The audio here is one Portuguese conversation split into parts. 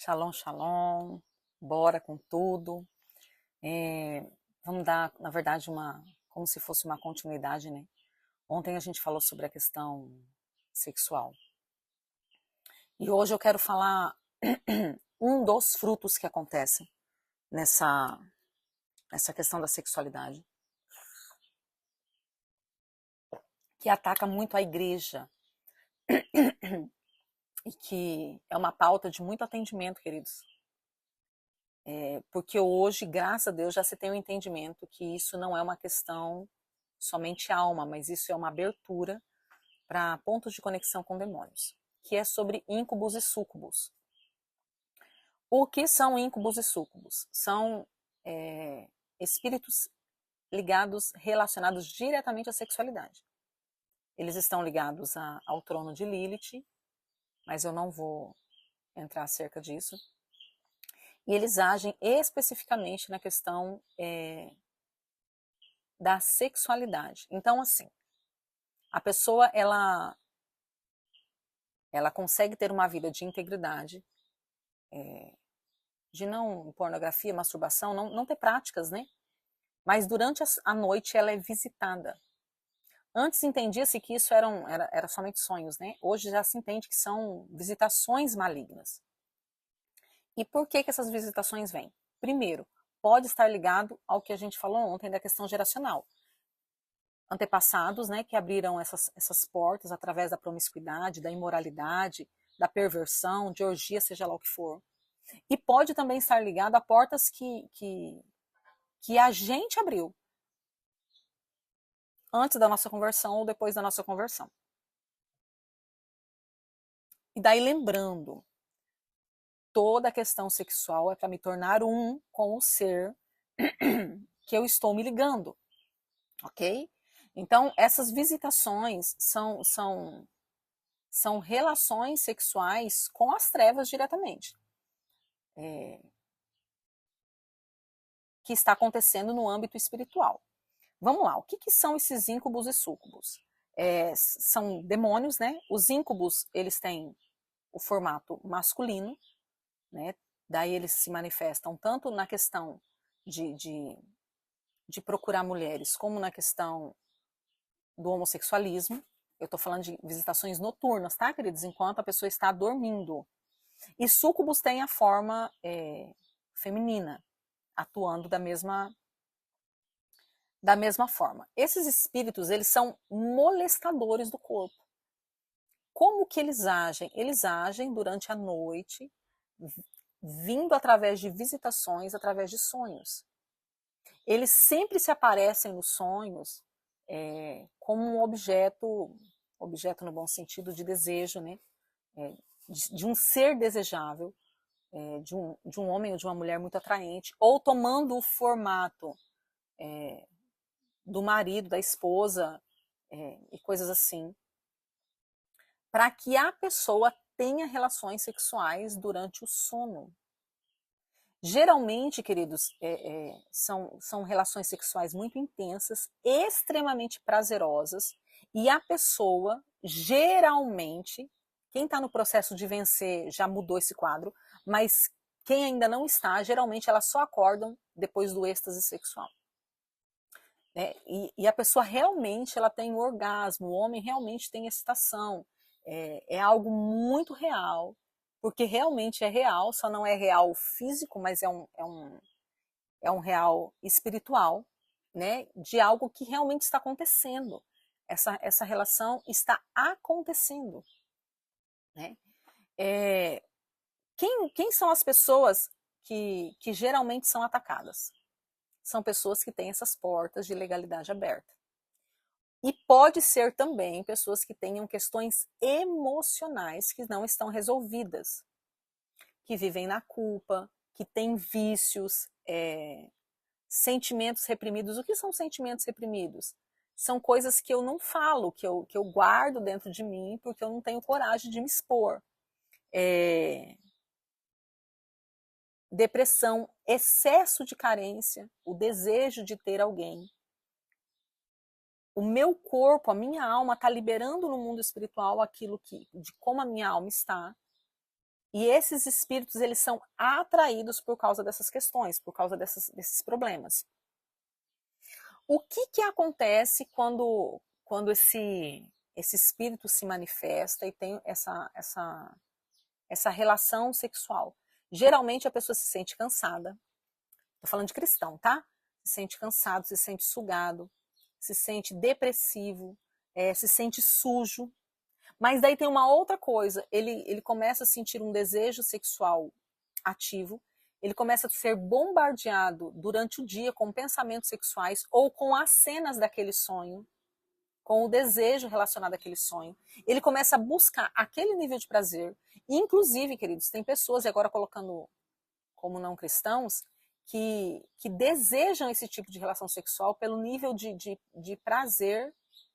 Shalom, shalom, bora com tudo. Vamos dar, na verdade, como se fosse uma continuidade, né? Ontem a gente falou sobre a questão sexual. E hoje eu quero falar um dos frutos que acontecem nessa questão da sexualidade, que ataca muito a igreja e que é uma pauta de muito atendimento, queridos. Porque hoje, graças a Deus, já se tem o entendimento que isso não é uma questão somente alma, mas isso é uma abertura para pontos de conexão com demônios, que é sobre íncubos e súcubos. O que são íncubos e súcubos? São espíritos ligados, relacionados diretamente à sexualidade. Eles estão ligados ao trono de Lilith, mas eu não vou entrar acerca disso. E eles agem especificamente na questão da sexualidade. Então, assim, a pessoa, ela consegue ter uma vida de integridade, de não pornografia, masturbação, não ter práticas, né? Mas durante a noite ela é visitada. Antes entendia-se que isso era somente sonhos, né? Hoje já se entende que são visitações malignas. E por que essas visitações vêm? Primeiro, pode estar ligado ao que a gente falou ontem da questão geracional. Antepassados, né, que abriram essas portas através da promiscuidade, da imoralidade, da perversão, de orgia, seja lá o que for. E pode também estar ligado a portas que a gente abriu antes da nossa conversão ou depois da nossa conversão. E daí lembrando, toda a questão sexual é para me tornar um com o ser que eu estou me ligando, ok? Então, essas visitações são relações sexuais com as trevas diretamente. Que está acontecendo no âmbito espiritual. Vamos lá, o que são esses íncubos e súcubos? São demônios, né? Os íncubos, eles têm o formato masculino, né? Daí eles se manifestam tanto na questão de procurar mulheres, como na questão do homossexualismo. Eu estou falando de visitações noturnas, tá, queridos? Enquanto a pessoa está dormindo. E súcubos têm a forma feminina, atuando da mesma forma. Esses espíritos, eles são molestadores do corpo. Como que eles agem? Eles agem durante a noite, vindo através de visitações, através de sonhos. Eles sempre se aparecem nos sonhos como um objeto no bom sentido de desejo, né? De um ser desejável, de um homem ou de uma mulher muito atraente, ou tomando o formato do marido, da esposa, e coisas assim, para que a pessoa tenha relações sexuais durante o sono. Geralmente, queridos, são relações sexuais muito intensas, extremamente prazerosas, e a pessoa, geralmente, quem está no processo de vencer já mudou esse quadro, mas quem ainda não está, geralmente elas só acordam depois do êxtase sexual. E a pessoa realmente ela tem orgasmo, o homem realmente tem excitação. É algo muito real, porque realmente é real, só não é real físico, mas é um real espiritual, né? De algo que realmente está acontecendo. Essa relação está acontecendo. Né? Quem são as pessoas que geralmente são atacadas? São pessoas que têm essas portas de legalidade aberta. E pode ser também pessoas que tenham questões emocionais que não estão resolvidas, que vivem na culpa, que têm vícios, sentimentos reprimidos. O que são sentimentos reprimidos? São coisas que eu não falo, que eu guardo dentro de mim porque eu não tenho coragem de me expor. Depressão, excesso de carência, o desejo de ter alguém. O meu corpo, a minha alma está liberando no mundo espiritual aquilo de como a minha alma está. E esses espíritos, eles são atraídos por causa dessas questões, por causa desses problemas. O que acontece quando esse espírito se manifesta e tem essa relação sexual? Geralmente a pessoa se sente cansada. Tô falando de cristão, tá? Se sente cansado, se sente sugado, se sente depressivo, se sente sujo. Mas daí tem uma outra coisa, ele começa a sentir um desejo sexual ativo, ele começa a ser bombardeado durante o dia com pensamentos sexuais ou com as cenas daquele sonho, com o desejo relacionado àquele sonho. Ele começa a buscar aquele nível de prazer. Inclusive, queridos, tem pessoas, e agora colocando como não cristãos, que desejam esse tipo de relação sexual pelo nível de prazer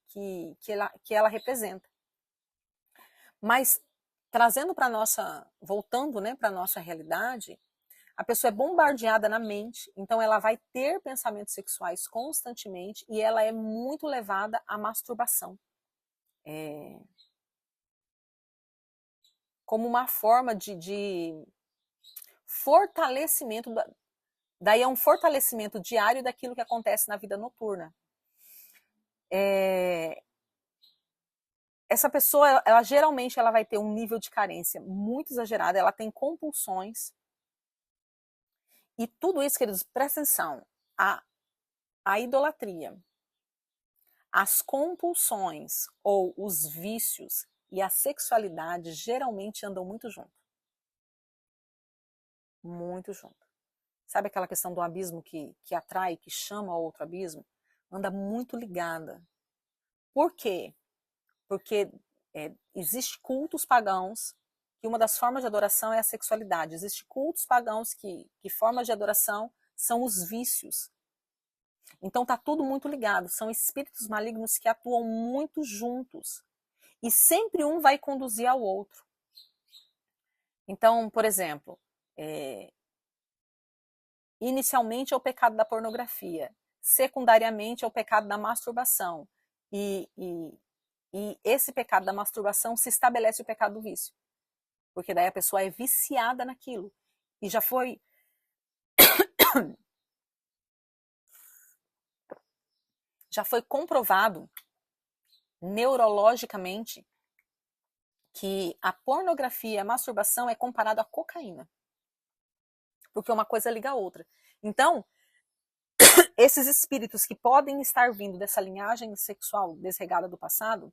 que ela representa. Mas trazendo para nossa, voltando, né, para nossa realidade, a pessoa é bombardeada na mente, então ela vai ter pensamentos sexuais constantemente e ela é muito levada à masturbação. Como uma forma de fortalecimento, daí é um fortalecimento diário daquilo que acontece na vida noturna. Essa pessoa, ela geralmente ela vai ter um nível de carência muito exagerado, ela tem compulsões. E tudo isso, queridos, presta atenção, a idolatria, as compulsões ou os vícios e a sexualidade geralmente andam muito junto. Muito junto. Sabe aquela questão do abismo que atrai, que chama ao outro abismo? Anda muito ligada. Por quê? Porque existe cultos pagãos, que uma das formas de adoração é a sexualidade. Existem cultos pagãos que formas de adoração são os vícios. Então tá tudo muito ligado. São espíritos malignos que atuam muito juntos. E sempre um vai conduzir ao outro. Então, por exemplo, inicialmente é o pecado da pornografia. Secundariamente é o pecado da masturbação. E esse pecado da masturbação se estabelece o pecado do vício. Porque daí a pessoa é viciada naquilo. E já foi comprovado neurologicamente que a pornografia e a masturbação é comparado à cocaína. Porque uma coisa liga a outra. Então, esses espíritos que podem estar vindo dessa linhagem sexual desregada do passado,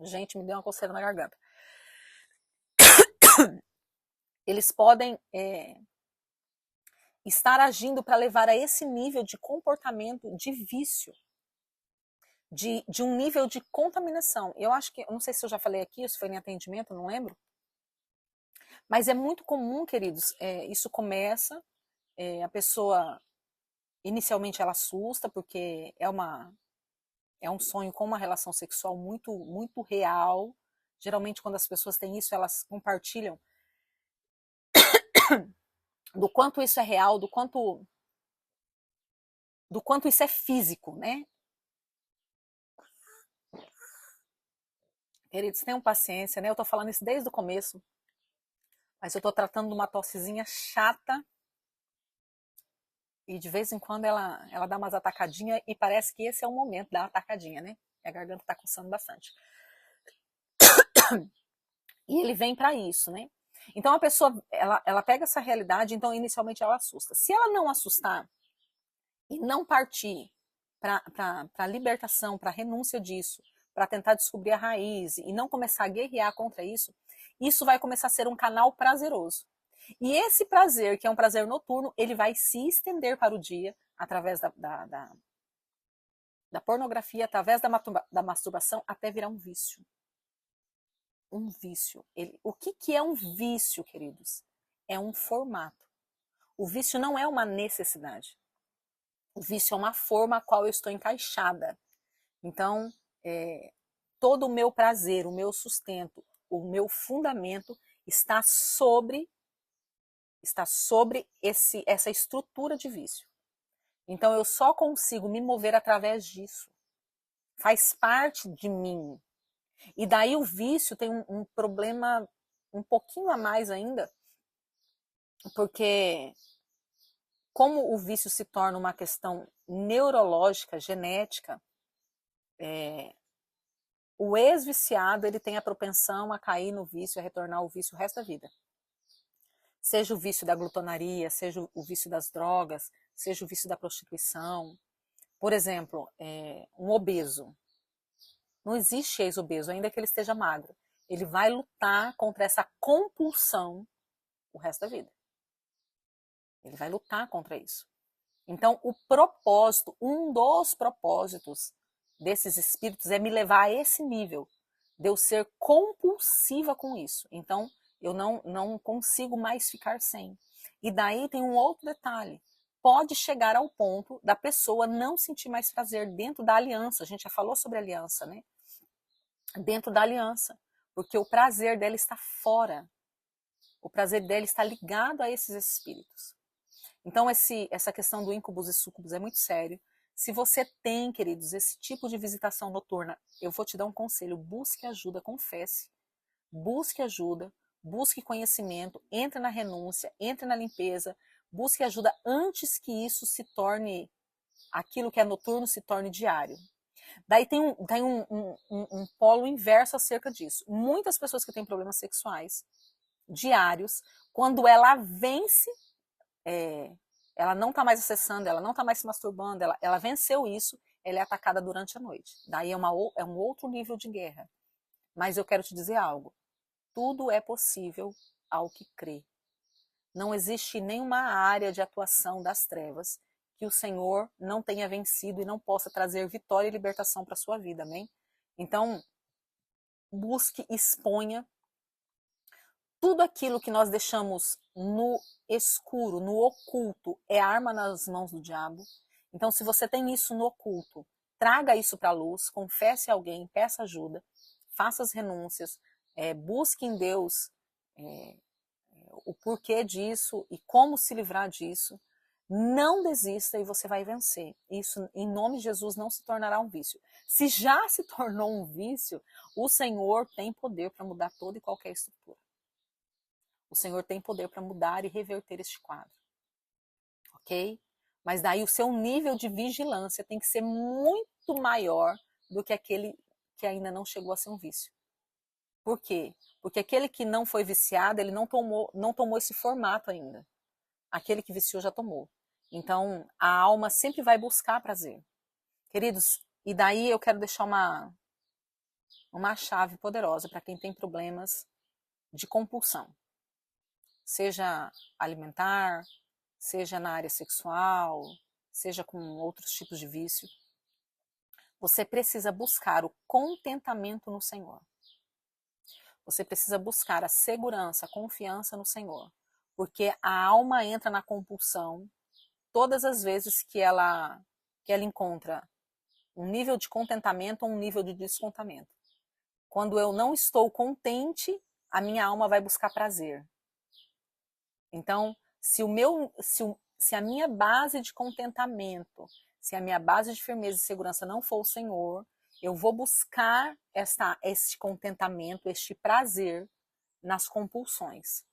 gente, me deu uma coceira na garganta. Eles podem estar agindo para levar a esse nível de comportamento de vício, de um nível de contaminação. Eu acho que, eu não sei se eu já falei aqui, se foi em atendimento, não lembro, mas é muito comum, queridos, isso começa, a pessoa, inicialmente ela assusta, porque é um sonho com uma relação sexual muito, muito real. Geralmente, quando as pessoas têm isso, elas compartilham do quanto isso é real, do quanto isso é físico, né? Queridos, tenham paciência, né? Eu tô falando isso desde o começo, mas eu tô tratando de uma tossezinha chata e de vez em quando ela dá umas atacadinhas e parece que esse é o momento da atacadinha, né? E a garganta tá coçando bastante. E ele vem para isso, né? Então a pessoa, ela pega essa realidade, então inicialmente ela assusta. Se ela não assustar e não partir para a libertação, para a renúncia disso, para tentar descobrir a raiz e não começar a guerrear contra isso, isso vai começar a ser um canal prazeroso. E esse prazer, que é um prazer noturno, ele vai se estender para o dia através da pornografia, através da masturbação, até virar um vício. Um vício. O que é um vício, queridos? É um formato. O vício não é uma necessidade. O vício é uma forma a qual eu estou encaixada. Então, todo o meu prazer, o meu sustento, o meu fundamento está sobre essa estrutura de vício. Então, eu só consigo me mover através disso. Faz parte de mim. E daí o vício tem um problema um pouquinho a mais ainda, porque como o vício se torna uma questão neurológica, genética, o ex-viciado ele tem a propensão a cair no vício, a retornar ao vício o resto da vida. Seja o vício da glutonaria, seja o vício das drogas, seja o vício da prostituição. Por exemplo, um obeso. Não existe ex-obeso, ainda que ele esteja magro. Ele vai lutar contra essa compulsão o resto da vida. Ele vai lutar contra isso. Então, o propósito, um dos propósitos desses espíritos é me levar a esse nível, de eu ser compulsiva com isso. Então, eu não consigo mais ficar sem. E daí tem um outro detalhe. Pode chegar ao ponto da pessoa não sentir mais prazer dentro da aliança. A gente já falou sobre aliança, né? Dentro da aliança. Porque o prazer dela está fora. O prazer dela está ligado a esses espíritos. Então, essa questão do íncubus e súcubus é muito sério. Se você tem, queridos, esse tipo de visitação noturna, eu vou te dar um conselho. Busque ajuda, confesse. Busque ajuda, busque conhecimento, entre na renúncia, entre na limpeza. Busque ajuda antes que isso se torne, aquilo que é noturno se torne diário. Daí tem um polo inverso acerca disso. Muitas pessoas que têm problemas sexuais diários, quando ela vence, ela não está mais acessando, ela não está mais se masturbando, ela venceu isso, ela é atacada durante a noite. Daí é um outro nível de guerra. Mas eu quero te dizer algo. Tudo é possível ao que crê. Não existe nenhuma área de atuação das trevas que o Senhor não tenha vencido e não possa trazer vitória e libertação para a sua vida, amém? Então, busque, exponha tudo aquilo que nós deixamos no escuro, no oculto, é arma nas mãos do diabo. Então, se você tem isso no oculto, traga isso para a luz, confesse a alguém, peça ajuda, faça as renúncias, busque em Deus o porquê disso e como se livrar disso. Não desista e você vai vencer. Isso, em nome de Jesus, não se tornará um vício. Se já se tornou um vício, o Senhor tem poder para mudar toda e qualquer estrutura. O Senhor tem poder para mudar e reverter este quadro. Ok? Mas daí o seu nível de vigilância tem que ser muito maior do que aquele que ainda não chegou a ser um vício. Por quê? Porque aquele que não foi viciado, ele não tomou esse formato ainda. Aquele que viciou já tomou. Então, a alma sempre vai buscar prazer. Queridos, e daí eu quero deixar uma chave poderosa para quem tem problemas de compulsão. Seja alimentar, seja na área sexual, seja com outros tipos de vício. Você precisa buscar o contentamento no Senhor. Você precisa buscar a segurança, a confiança no Senhor. Porque a alma entra na compulsão todas as vezes que ela encontra um nível de contentamento ou um nível de descontamento. Quando eu não estou contente, a minha alma vai buscar prazer. Então, se a minha base de contentamento, se a minha base de firmeza e segurança não for o Senhor, eu vou buscar este contentamento, este prazer nas compulsões.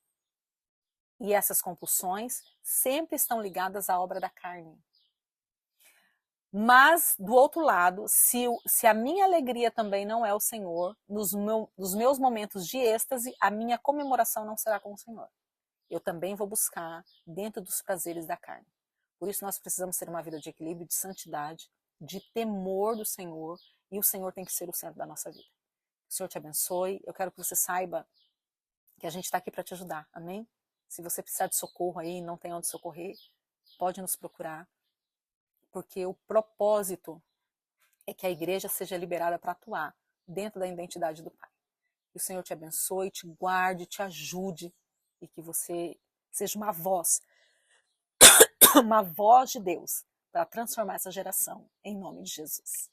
E essas compulsões sempre estão ligadas à obra da carne. Mas, do outro lado, se a minha alegria também não é o Senhor, nos meus momentos de êxtase, a minha comemoração não será com o Senhor. Eu também vou buscar dentro dos prazeres da carne. Por isso nós precisamos ter uma vida de equilíbrio, de santidade, de temor do Senhor, e o Senhor tem que ser o centro da nossa vida. O Senhor te abençoe. Eu quero que você saiba que a gente está aqui para te ajudar, amém? Se você precisar de socorro aí, não tem onde socorrer, pode nos procurar, porque o propósito é que a igreja seja liberada para atuar dentro da identidade do Pai. Que o Senhor te abençoe, te guarde, te ajude, e que você seja uma voz de Deus para transformar essa geração, em nome de Jesus.